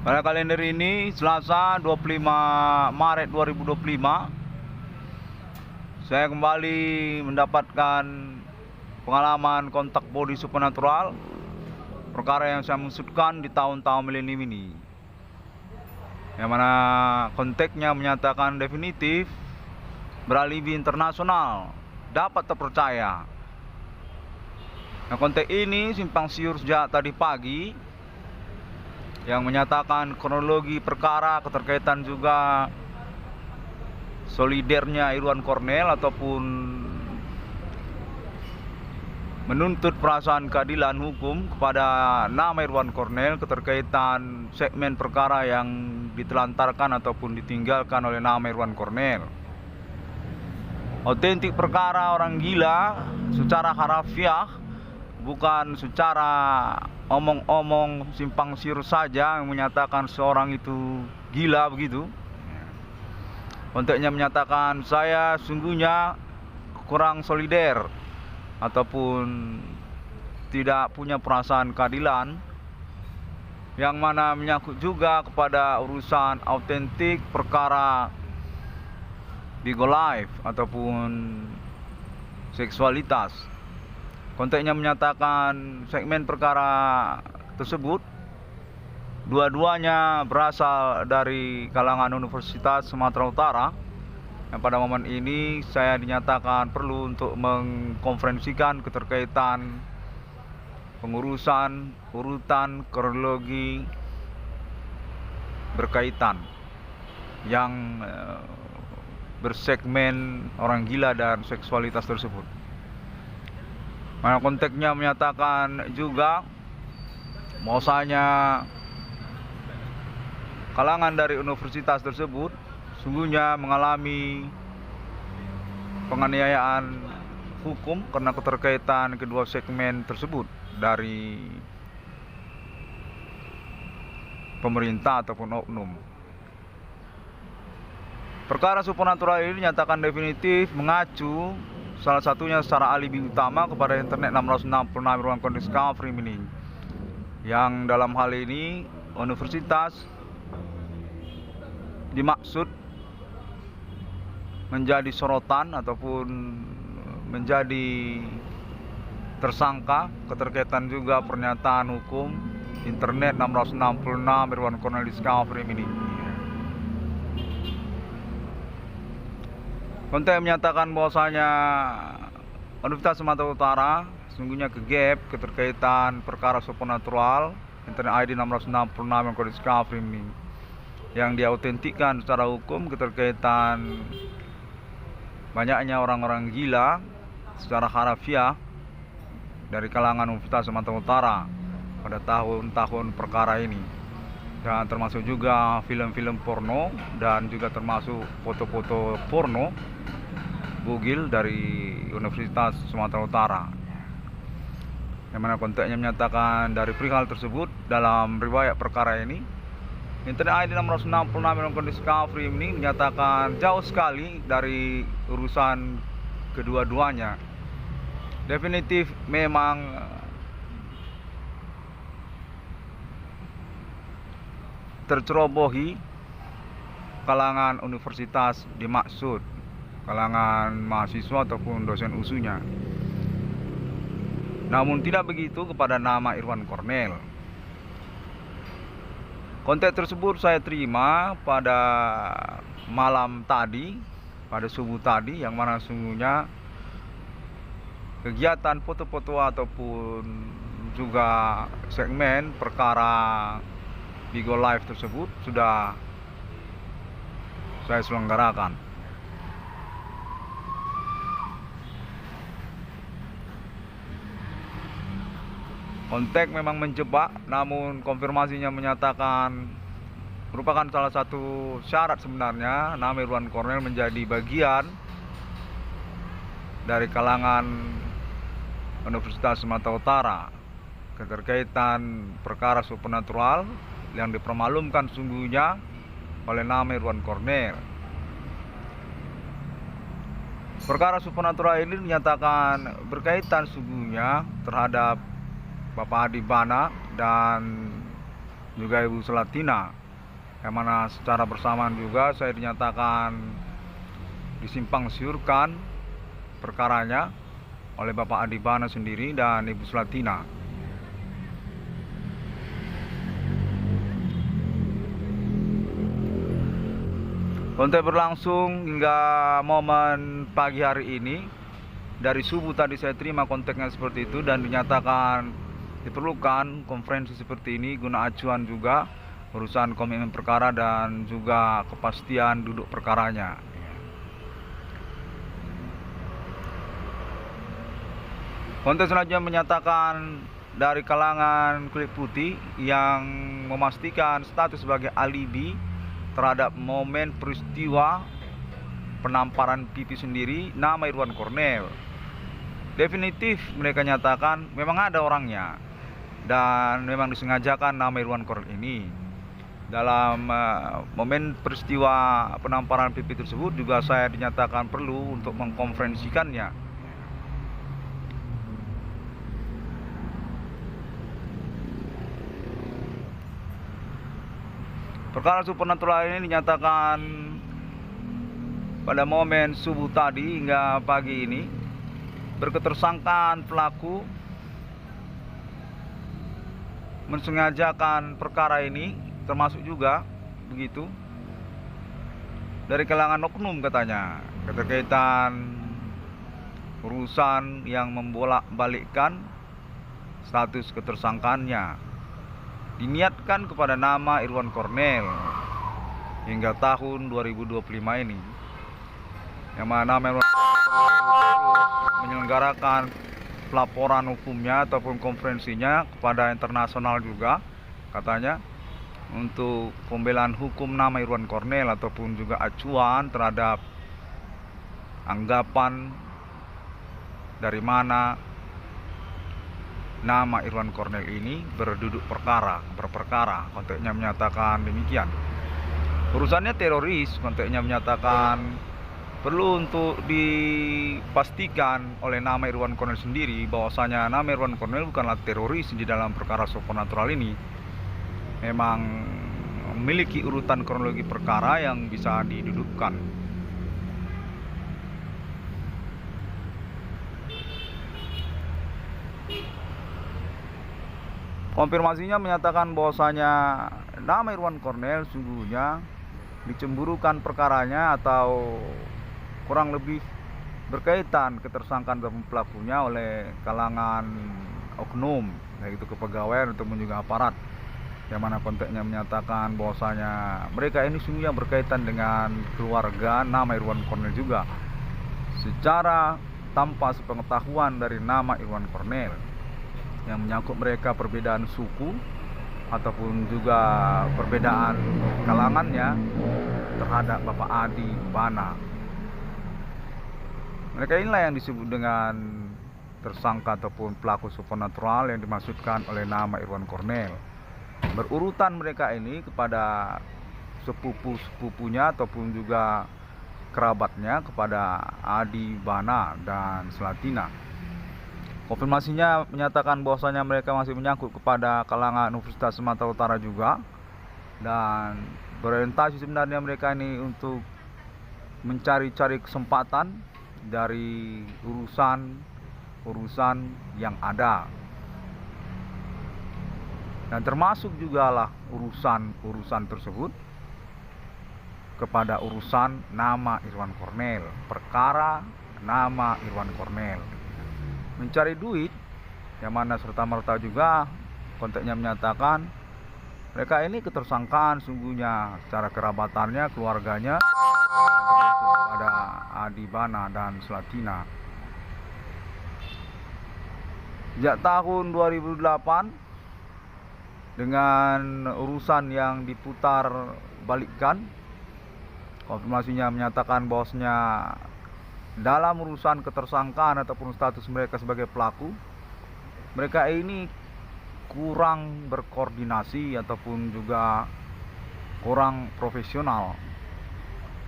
Pada kalender ini Selasa 25 Maret 2025, saya kembali mendapatkan pengalaman kontak body supernatural, perkara yang saya maksudkan di tahun-tahun milenium ini, yang mana konteksnya menyatakan definitif, beralibi internasional, dapat terpercaya. Nah, konteks ini simpang siur sejak tadi pagi, yang menyatakan kronologi perkara, keterkaitan juga solidernya Irwan Cornel ataupun menuntut perasaan keadilan hukum kepada nama Irwan Cornel, keterkaitan segmen perkara yang ditelantarkan ataupun ditinggalkan oleh nama Irwan Cornel. Otentik perkara orang gila secara harafiah, bukan secara omong-omong simpang siur saja yang menyatakan seorang itu gila begitu. Konteksnya menyatakan saya sungguhnya kurang solider ataupun tidak punya perasaan keadilan, yang mana menyangkut juga kepada urusan autentik perkara Bigo Live ataupun seksualitas. Konteksnya menyatakan segmen perkara tersebut dua-duanya berasal dari kalangan Universitas Sumatera Utara, yang pada momen ini saya dinyatakan perlu untuk mengkonferensikan keterkaitan pengurusan urutan kronologi berkaitan yang bersegmen orang gila dan seksualitas tersebut. Mana konteksnya menyatakan juga bahwasanya kalangan dari universitas tersebut sungguhnya mengalami penganiayaan hukum karena keterkaitan kedua segmen tersebut dari pemerintah ataupun oknum. Perkara supernatural ini dinyatakan definitif mengacu salah satunya secara alibi utama kepada internet 666 Irwan Cornel Discovery ini, yang dalam hal ini universitas dimaksud menjadi sorotan ataupun menjadi tersangka keterkaitan juga pernyataan hukum internet 666 Irwan Cornel Discovery ini. Konteks menyatakan bahwasanya Universitas Sumatera Utara sungguhnya kegap keterkaitan perkara supernatural internet ID 666 Irwan Cornel Discovery ini, yang diautentikkan secara hukum keterkaitan banyaknya orang-orang gila secara harafiah dari kalangan Universitas Sumatera Utara pada tahun-tahun perkara ini, dan termasuk juga film-film porno dan juga termasuk foto-foto porno bugil dari Universitas Sumatera Utara, yang mana konteksnya menyatakan dari perihal tersebut dalam riwayat perkara ini internet ID 666 Irwan Cornel Discovery ini menyatakan jauh sekali dari urusan kedua-duanya. Definitif memang tercerobohi kalangan universitas dimaksud, kalangan mahasiswa ataupun dosen usunya. Namun tidak begitu kepada nama Irwan Cornel. Konteks tersebut saya terima pada malam tadi, pada subuh tadi, yang mana sungguhnya kegiatan foto-foto ataupun juga segmen perkara Bigo Live tersebut sudah saya selenggarakan. Konteks memang menjebak, namun konfirmasinya menyatakan merupakan salah satu syarat sebenarnya nama Irwan Cornel menjadi bagian dari kalangan Universitas Sumatera Utara. Keterkaitan perkara supernatural yang dipermalumkan sungguhnya oleh nama Irwan Cornel. Perkara supernatural ini dinyatakan berkaitan sungguhnya terhadap Bapak Adi Bana dan juga Ibu Selatina, yang mana secara bersamaan juga saya dinyatakan disimpang siurkan perkaranya oleh Bapak Adi Bana sendiri dan Ibu Selatina. Kontak berlangsung hingga momen pagi hari ini. Dari subuh tadi saya terima kontaknya seperti itu dan dinyatakan diperlukan konferensi seperti ini guna acuan juga urusan komitmen perkara dan juga kepastian duduk perkaranya. Kontak selanjutnya menyatakan dari kalangan kulit putih yang memastikan status sebagai alibi terhadap momen peristiwa penamparan pipi sendiri nama Irwan Cornel. Definitif mereka nyatakan memang ada orangnya dan memang disengajakan nama Irwan Cornel ini. Dalam momen peristiwa penamparan pipi tersebut juga saya dinyatakan perlu untuk mengkonferensikannya. Perkara supernatural ini dinyatakan pada momen subuh tadi hingga pagi ini berketersangkaan pelaku mensengajakan perkara ini, termasuk juga begitu dari kalangan oknum katanya, keterkaitan urusan yang membolak-balikkan status ketersangkaannya diniatkan kepada nama Irwan Cornel hingga tahun 2025 ini, yang mana Irwan menyelenggarakan pelaporan hukumnya ataupun konferensinya kepada internasional juga katanya untuk pembelaan hukum nama Irwan Cornel ataupun juga acuan terhadap anggapan dari mana nama Irwan Cornel ini berperkara. Konteknya menyatakan demikian. Urusannya teroris, konteknya menyatakan perlu untuk dipastikan oleh nama Irwan Cornel sendiri bahwasanya nama Irwan Cornel bukanlah teroris di dalam perkara supernatural ini. Memang memiliki urutan kronologi perkara yang bisa didudukkan. Konfirmasinya menyatakan bahwasanya nama Irwan Cornel sungguhnya dicemburukan perkaranya atau kurang lebih berkaitan ketersangkaan dan pelakunya oleh kalangan oknum, yaitu kepegawaian ataupun juga aparat, yang mana konteksnya menyatakan bahwasanya mereka ini sungguhnya berkaitan dengan keluarga nama Irwan Cornel juga secara tanpa sepengetahuan dari nama Irwan Cornel, yang menyangkut mereka perbedaan suku ataupun juga perbedaan kalangannya terhadap Bapak Adi Bana. Mereka inilah yang disebut dengan tersangka ataupun pelaku supernatural yang dimaksudkan oleh nama Irwan Cornel. Berurutan mereka ini kepada sepupu-sepupunya ataupun juga kerabatnya kepada Adi Bana dan Selatina. Konfirmasinya menyatakan bahwasanya mereka masih menyangkut kepada kalangan Universitas Sumatera Utara juga, dan berorientasi sebenarnya mereka ini untuk mencari-cari kesempatan dari urusan yang ada, dan termasuk juga lah urusan tersebut kepada urusan nama Irwan Cornel, perkara nama Irwan Cornel. Mencari duit, yang mana serta-merta juga konteksnya menyatakan mereka ini ketersangkaan sungguhnya secara kerabatannya, keluarganya pada Adi Bana dan Selatina. Sejak tahun 2008 dengan urusan yang diputar balikkan, konfirmasinya menyatakan bahwasanya dalam urusan ketersangkaan ataupun status mereka sebagai pelaku, mereka ini kurang berkoordinasi ataupun juga kurang profesional,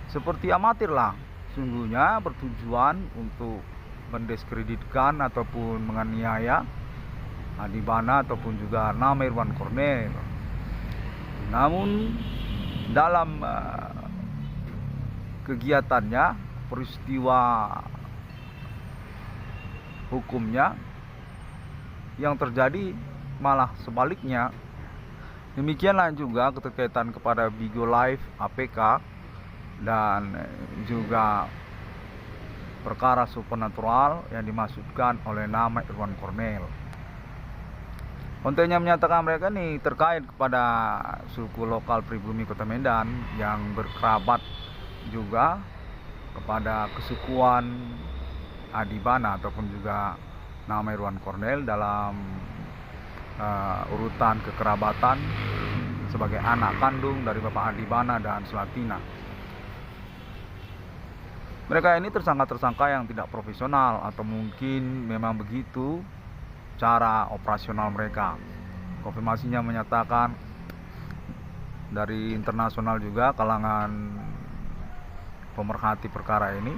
seperti amatir lah sungguhnya, bertujuan untuk mendiskreditkan ataupun menganiaya Adi Bana ataupun juga nama Irwan Cornel. Namun dalam kegiatannya, peristiwa hukumnya yang terjadi malah sebaliknya. Demikianlah juga keterkaitan kepada Bigo Live APK dan juga perkara supernatural yang dimaksudkan oleh nama Irwan Cornel. Kontennya menyatakan mereka ini terkait kepada suku lokal pribumi Kota Medan yang berkerabat juga kepada kesukuan Adibana ataupun juga nama Irwan Cornel dalam urutan kekerabatan sebagai anak kandung dari Bapak Adibana dan Selatina. Mereka ini tersangka-tersangka yang tidak profesional atau mungkin memang begitu cara operasional mereka. Konfirmasinya menyatakan dari internasional juga kalangan pemerhati perkara ini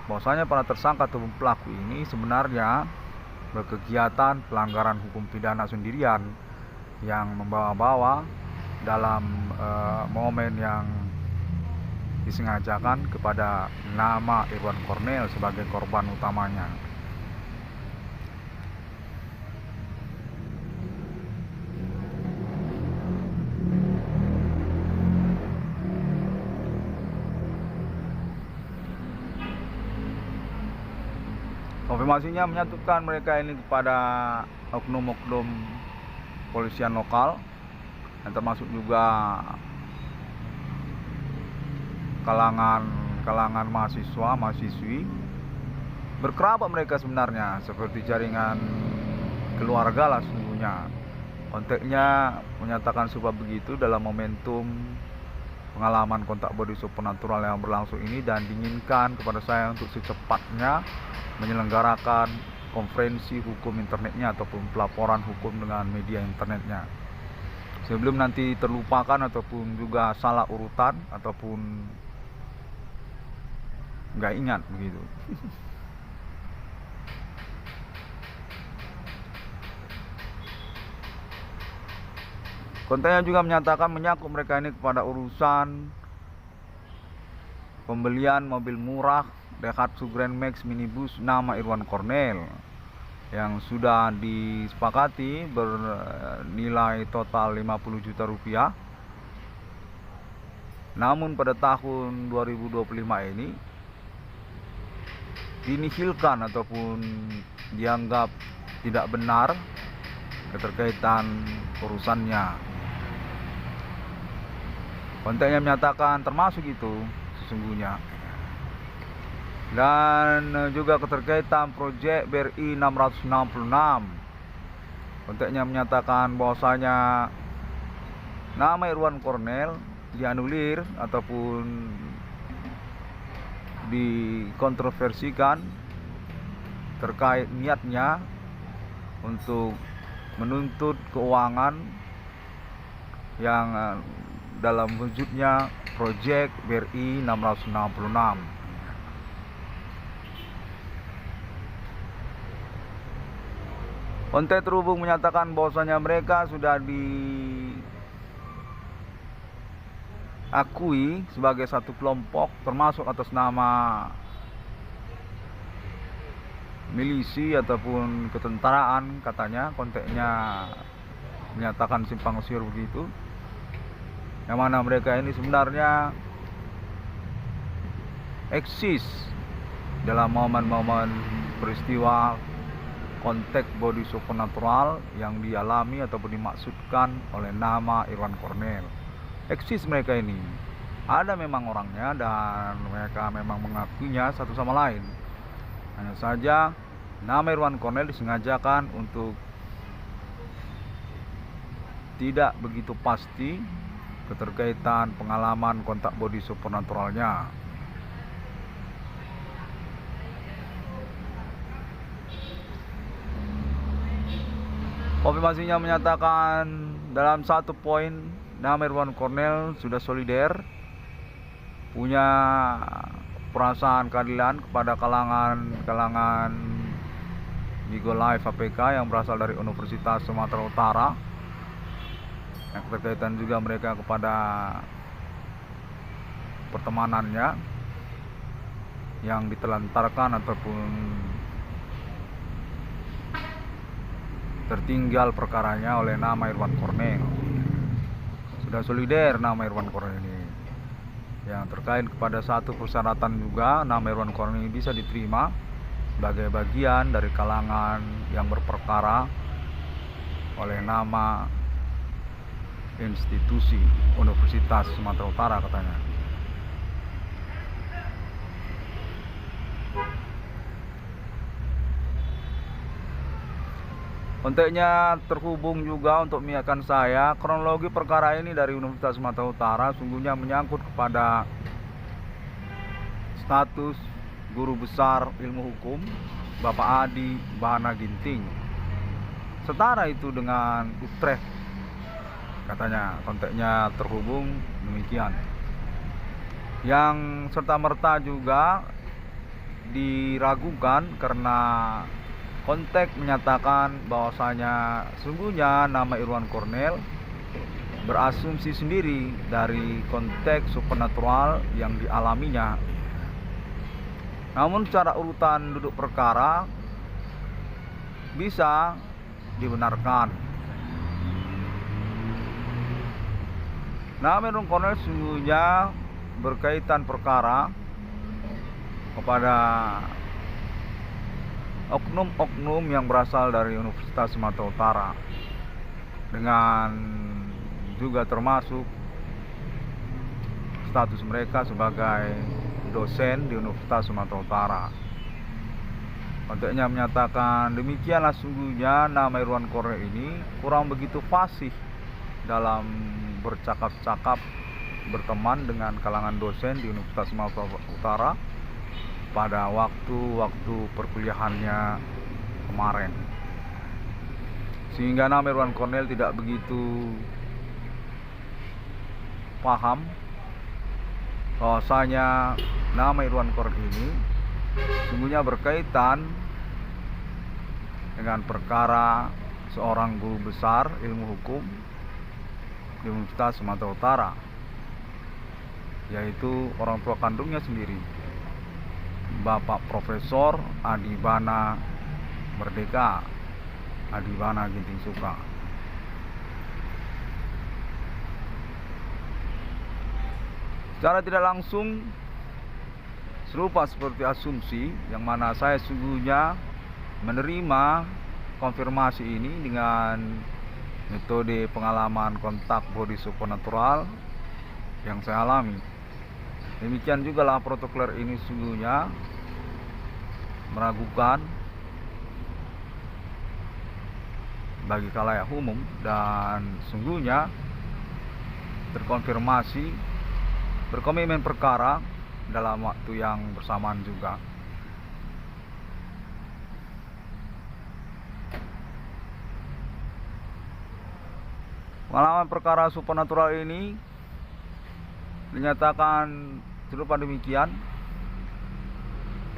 bahwasanya para tersangka atau pelaku ini sebenarnya berkegiatan pelanggaran hukum pidana sendirian yang membawa-bawa dalam momen yang disengajakan kepada nama Irwan Cornel sebagai korban utamanya. Konfirmasinya menyatukan mereka ini kepada oknum-oknum polisian lokal dan termasuk juga kalangan mahasiswa, mahasiswi. Berkerabat mereka sebenarnya seperti jaringan keluarga lah sesungguhnya. Konteksnya menyatakan sebab begitu dalam momentum pengalaman kontak body supernatural yang berlangsung ini dan diinginkan kepada saya untuk secepatnya menyelenggarakan konferensi hukum internetnya ataupun pelaporan hukum dengan media internetnya sebelum nanti terlupakan ataupun juga salah urutan ataupun nggak ingat begitu. Kontennya juga menyatakan menyangkut mereka ini kepada urusan pembelian mobil murah Daihatsu Grand Max minibus nama Irwan Cornel yang sudah disepakati bernilai total 50 juta rupiah. Namun pada tahun 2025 ini dinihilkan ataupun dianggap tidak benar keterkaitan urusannya. Kontennya menyatakan termasuk itu sesungguhnya. Dan juga keterkaitan proyek BRI 666. Kontennya menyatakan bahwasanya nama Irwan Cornel dianulir ataupun dikontroversikan terkait niatnya untuk menuntut keuangan yang dalam wujudnya proyek BRI 666. Konten terhubung menyatakan bahwasanya mereka sudah diakui sebagai satu kelompok termasuk atas nama milisi ataupun ketentaraan katanya. Kontennya menyatakan simpang siur begitu, yang mana mereka ini sebenarnya eksis dalam momen-momen peristiwa konteks body supernatural yang dialami ataupun dimaksudkan oleh nama Irwan Cornel. Eksis mereka ini, ada memang orangnya dan mereka memang mengakuinya satu sama lain. Hanya saja nama Irwan Cornel disengajakan untuk tidak begitu pasti keterkaitan pengalaman kontak body supernaturalnya. Konfirmasinya menyatakan dalam satu poin nama Irwan Cornel sudah solider, punya perasaan keadilan kepada kalangan Bigo Live APK yang berasal dari Universitas Sumatera Utara yang keterkaitan juga mereka kepada pertemanannya yang ditelantarkan ataupun tertinggal perkaranya oleh nama Irwan Cornel. Sudah solider nama Irwan Cornel ini, yang terkait kepada satu persyaratan juga nama Irwan Cornel ini bisa diterima sebagai bagian dari kalangan yang berperkara oleh nama institusi Universitas Sumatera Utara katanya. Kontaknya terhubung juga untuk mengingatkan saya kronologi perkara ini dari Universitas Sumatera Utara sungguhnya menyangkut kepada status guru besar ilmu hukum Bapak Adi Bana Ginting. Setara itu dengan Utrecht katanya, kontaknya terhubung demikian. Yang serta-merta juga diragukan karena kontak menyatakan bahwasanya sungguhnya nama Irwan Cornel berasumsi sendiri dari konteks supernatural yang dialaminya. Namun secara urutan duduk perkara bisa dibenarkan. Nama Irwan Cornel sungguhnya berkaitan perkara kepada oknum-oknum yang berasal dari Universitas Sumatera Utara, dengan juga termasuk status mereka sebagai dosen di Universitas Sumatera Utara. Kontaknya menyatakan demikianlah sungguhnya nama Irwan Cornel ini kurang begitu fasih dalam bercakap-cakap, berteman dengan kalangan dosen di Universitas Sumatera Utara pada waktu-waktu perkuliahannya kemarin, sehingga nama Irwan Cornel tidak begitu paham bahwasanya nama Irwan Cornel ini sungguhnya berkaitan dengan perkara seorang guru besar ilmu hukum di Universitas Sumatera Utara, yaitu orang tua kandungnya sendiri, Bapak Profesor Adi Bana Merdeka, Adi Bana Ginting Suka. Secara tidak langsung serupa seperti asumsi yang mana saya sungguhnya menerima konfirmasi ini dengan metode pengalaman kontak body supernatural yang saya alami. Demikian juga lah protokoler ini sungguhnya meragukan bagi khalayak umum dan sungguhnya terkonfirmasi berkomitmen perkara dalam waktu yang bersamaan juga. Pengalaman perkara supernatural ini dinyatakan serupa demikian,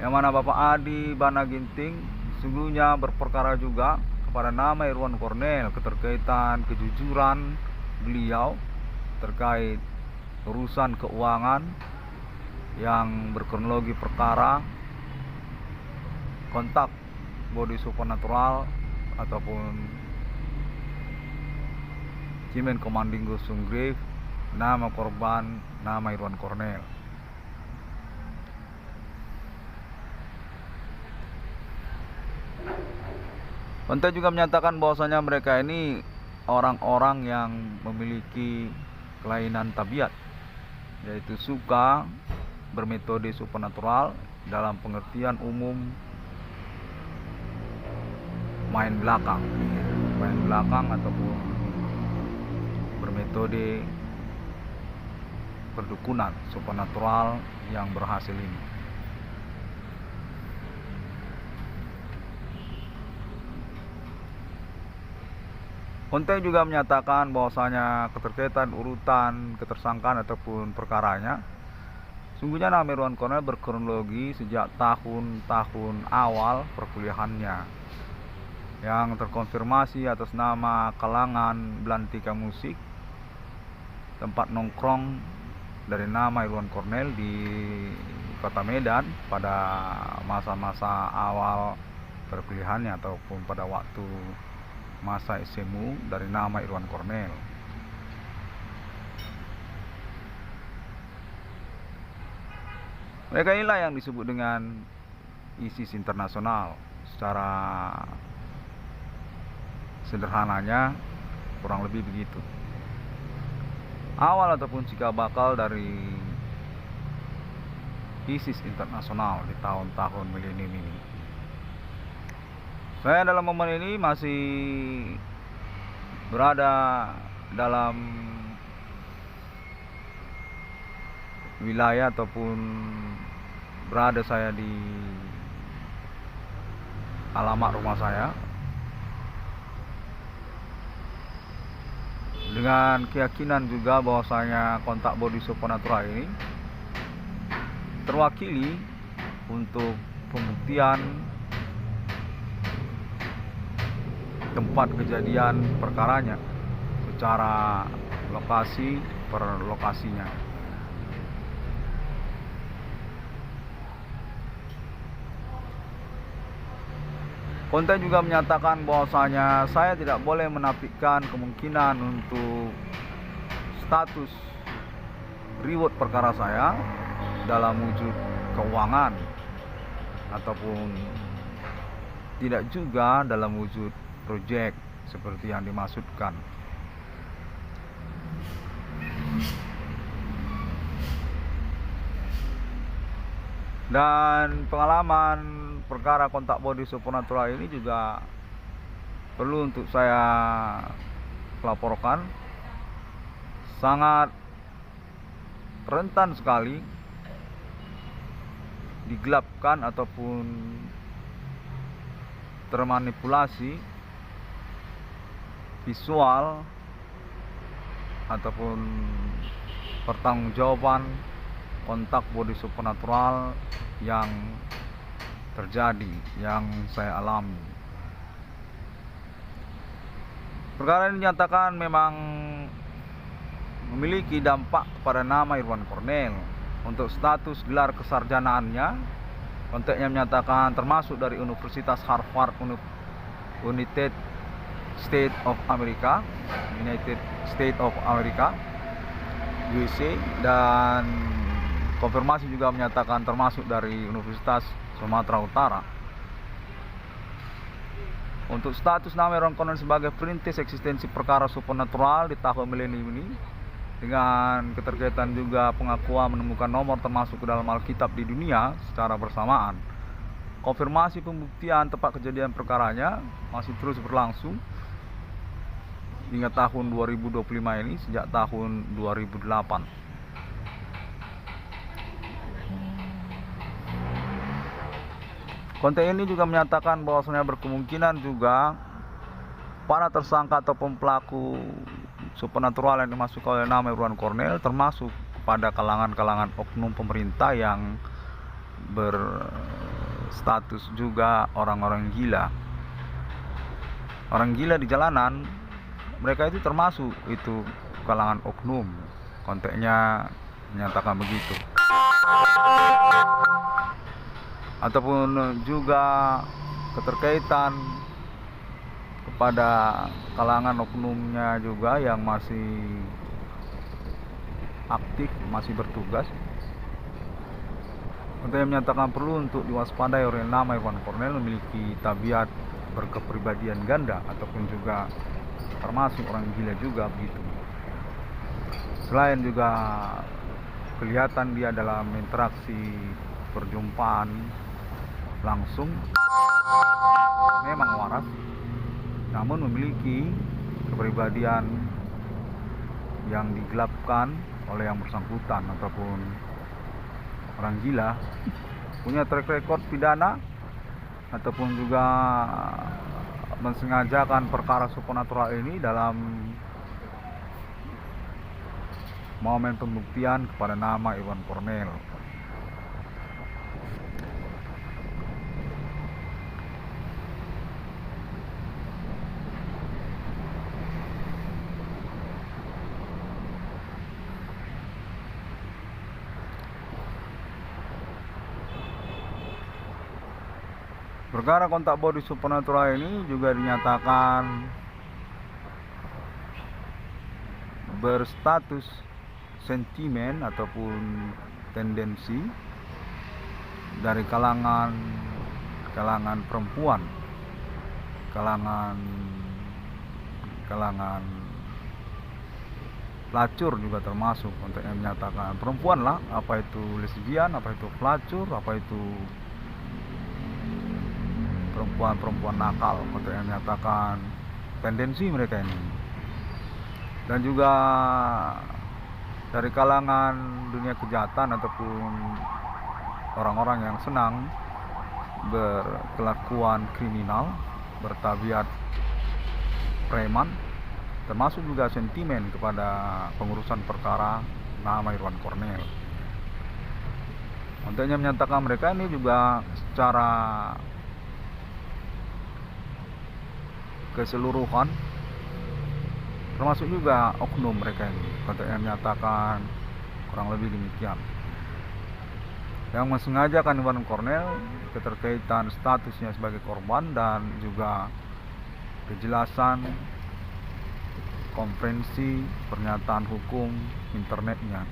yang mana Bapak Adi Bana Ginting sungguhnya berperkara juga kepada nama Irwan Cornel keterkaitan kejujuran beliau terkait urusan keuangan yang berkronologi perkara kontak body supernatural ataupun Cimen Komandinggo Sunggrave, nama korban nama Irwan Cornel. Kontak juga menyatakan bahwasanya mereka ini orang-orang yang memiliki kelainan tabiat, yaitu suka bermetode supernatural dalam pengertian umum main belakang ataupun bermetode perdukunan supernatural yang berhasil ini. Kontak juga menyatakan bahwasanya keterkaitan urutan ketersangkaan ataupun perkaranya sungguhnya nama Irwan Cornel berkronologi sejak tahun-tahun awal perkuliahannya yang terkonfirmasi atas nama kalangan Belantika Musik tempat nongkrong dari nama Irwan Cornel di Kota Medan pada masa-masa awal perkuliahannya ataupun pada waktu masa SMU dari nama Irwan Cornel. Mereka inilah yang disebut dengan ISIS internasional. Secara sederhananya kurang lebih begitu. Awal ataupun cikal bakal dari ISIS internasional di tahun-tahun milenium ini. Saya dalam momen ini masih berada dalam wilayah ataupun berada saya di alamat rumah saya dengan keyakinan juga bahwasanya kontak body supernatural ini terwakili untuk pembuktian tempat kejadian perkaranya secara lokasi per lokasinya. Konten juga menyatakan bahwasanya saya tidak boleh menafikan kemungkinan untuk status reward perkara saya dalam wujud keuangan ataupun tidak juga dalam wujud proyek seperti yang dimaksudkan. Dan pengalaman perkara kontak body supernatural ini juga perlu untuk saya laporkan, sangat rentan sekali digelapkan ataupun termanipulasi visual ataupun pertanggungjawaban kontak body supernatural yang terjadi, yang saya alami. Perkara ini dinyatakan memang memiliki dampak kepada nama Irwan Cornel. Untuk status gelar kesarjanaannya, kontaknya menyatakan termasuk dari Universitas Harvard, United States of America, USA, dan konfirmasi juga menyatakan termasuk dari Universitas Sumatera Utara. Untuk status nama Irwan Cornel sebagai perintis eksistensi perkara supernatural di tahun milenium ini, dengan keterkaitan juga pengakuan menemukan nomor termasuk ke dalam Alkitab di dunia secara bersamaan. Konfirmasi pembuktian tempat kejadian perkaranya masih terus berlangsung hingga tahun 2025 ini, sejak tahun 2008. Konten ini juga menyatakan bahwasanya berkemungkinan juga para tersangka ataupun pelaku supernatural yang dimasukkan oleh nama Irwan Cornel termasuk kepada kalangan-kalangan oknum pemerintah yang berstatus juga orang-orang gila. Orang gila di jalanan, mereka itu termasuk itu kalangan oknum. Konteksnya menyatakan begitu. Ataupun juga keterkaitan kepada kalangan oknumnya juga yang masih aktif, masih bertugas. Untuk yang menyatakan perlu untuk diwaspadai oleh nama Irwan Cornel memiliki tabiat berkepribadian ganda ataupun juga termasuk orang gila juga begitu. Selain juga kelihatan dia dalam interaksi perjumpaan langsung memang waras, namun memiliki kepribadian yang digelapkan oleh yang bersangkutan ataupun orang gila, punya track record pidana ataupun juga mensengajakan perkara supernatural ini dalam momen pembuktian kepada nama Irwan Cornel. Perkara kontak body supernatural ini juga dinyatakan berstatus sentimen ataupun tendensi dari kalangan perempuan, kalangan pelacur juga termasuk, untuk yang menyatakan perempuan lah, apa itu lesbian, apa itu pelacur, apa itu perempuan nakal, untuk yang menyatakan tendensi mereka ini. Dan juga dari kalangan dunia kejahatan ataupun orang-orang yang senang berkelakuan kriminal, bertabiat preman, termasuk juga sentimen kepada pengurusan perkara nama Irwan Cornel. Untuknya menyatakan mereka ini juga secara keseluruhan, termasuk juga oknum mereka ini, untuknya menyatakan kurang lebih demikian, yang mensengajakan Irwan Cornel keterkaitan statusnya sebagai korban dan juga kejelasan konferensi pernyataan hukum internetnya.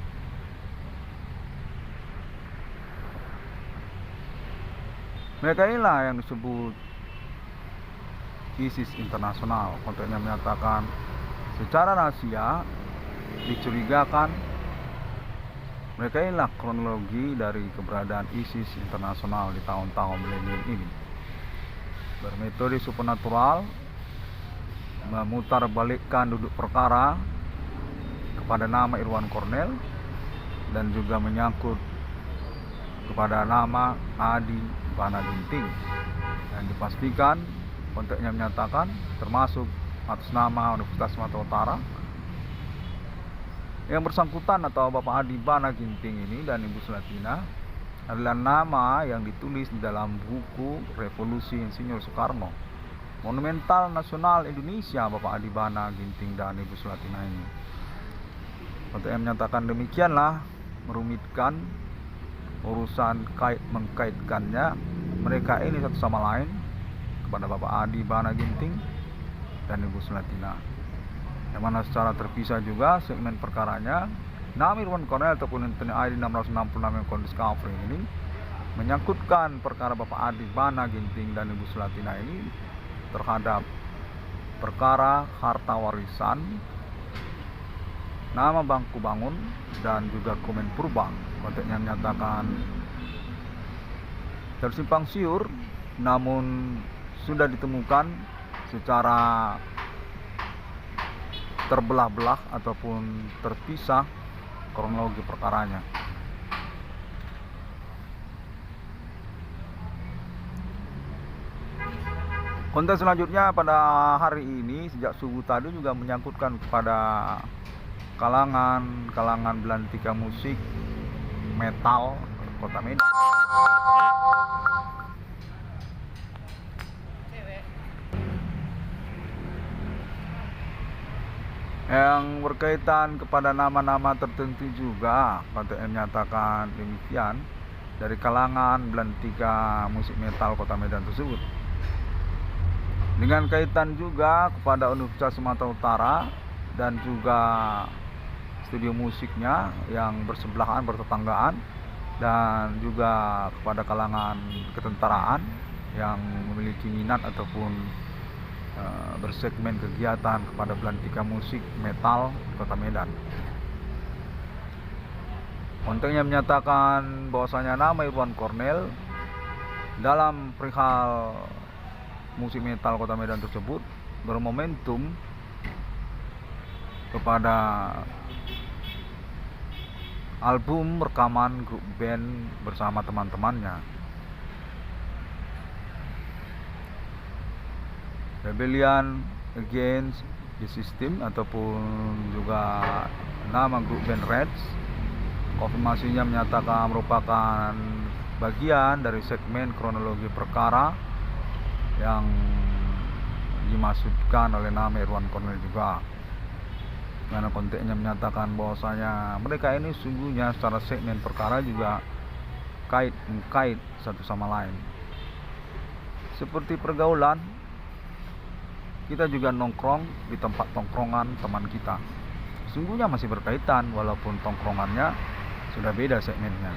Mereka inilah yang disebut ISIS internasional, konteksnya menyatakan secara rahasia dicurigakan mereka inilah kronologi dari keberadaan ISIS internasional di tahun-tahun milenium ini. Bermetode supernatural, memutarbalikkan duduk perkara kepada nama Irwan Cornel dan juga menyangkut kepada nama Adi Bana Ginting, yang dipastikan konteksnya menyatakan termasuk atas nama Universitas Sumatera Utara. Yang bersangkutan atau Bapak Adi Bana Ginting ini dan Ibu Sulatina adalah nama yang ditulis di dalam buku Revolusi Insinyur Soekarno, monumental nasional Indonesia, Bapak Adi Bana Ginting dan Ibu Sulatina ini. Untuk yang menyatakan demikianlah merumitkan urusan mengkaitkannya mereka ini satu sama lain kepada Bapak Adi Bana Ginting dan Ibu Sulatina, yang mana secara terpisah juga segmen perkaranya nama Irwan Cornel ataupun ID 666 yang Discovery ini menyangkutkan perkara Bapak Adi Bana Ginting dan Ibu Sulatina ini terhadap perkara harta warisan, nama Bangku Bangun dan juga Komen Purba. Konteksnya menyatakan tersimpang siur namun sudah ditemukan secara terbelah-belah ataupun terpisah kronologi perkaranya. Konteks selanjutnya pada hari ini sejak subuh tadi juga menyangkutkan kepada kalangan belantika musik metal Kota Medan. Yang berkaitan kepada nama-nama tertentu juga, KTM menyatakan demikian dari kalangan belantika musik metal Kota Medan tersebut. Dengan kaitan juga kepada Universitas Sumatera Utara dan juga studio musiknya yang bersebelahan, bertetanggaan, dan juga kepada kalangan ketentaraan yang memiliki minat ataupun bersegmen kegiatan kepada belantika musik metal Kota Medan. Konteksnya menyatakan bahwasanya nama Irwan Cornel dalam perihal musik metal Kota Medan tersebut bermomentum kepada album rekaman grup band bersama teman-temannya, Rebellion Against the System, ataupun juga nama grup band Reds. Konfirmasinya menyatakan merupakan bagian dari segmen kronologi perkara yang dimaksudkan oleh nama Irwan Cornel juga, karena konteksnya menyatakan bahwasanya mereka ini sungguhnya secara segmen perkara juga mengkait satu sama lain, seperti pergaulan, kita juga nongkrong di tempat tongkrongan teman kita. Sungguhnya masih berkaitan walaupun tongkrongannya sudah beda segmennya.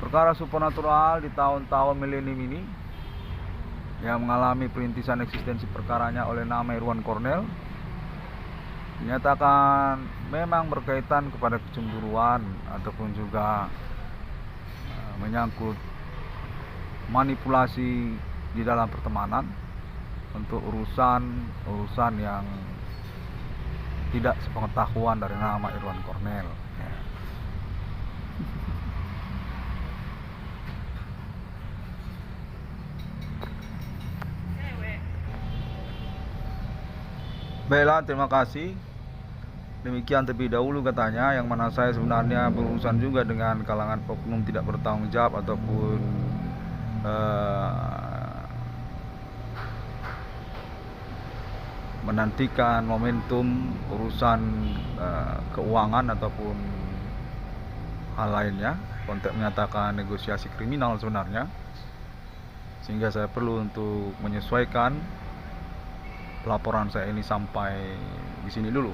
Perkara supernatural di tahun-tahun milenium ini yang mengalami perintisan eksistensi perkaranya oleh nama Irwan Cornell dinyatakan memang berkaitan kepada kecemburuan ataupun juga menyangkut manipulasi di dalam pertemanan untuk urusan yang tidak sepengetahuan dari nama Irwan Cornell. Baiklah, terima kasih. Demikian terlebih dahulu katanya, yang mana saya sebenarnya berurusan juga dengan kalangan oknum tidak bertanggung jawab ataupun menantikan momentum urusan keuangan ataupun hal lainnya, konteks menyatakan negosiasi kriminal sebenarnya, sehingga saya perlu untuk menyesuaikan laporan saya ini sampai di sini dulu,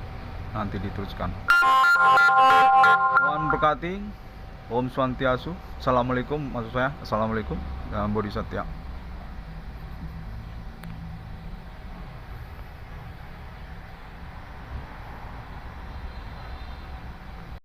nanti diteruskan. Tuhan berkati. Om Swastiastu. Assalamualaikum, maksud saya. Assalamualaikum. Dalam Bodhisattva.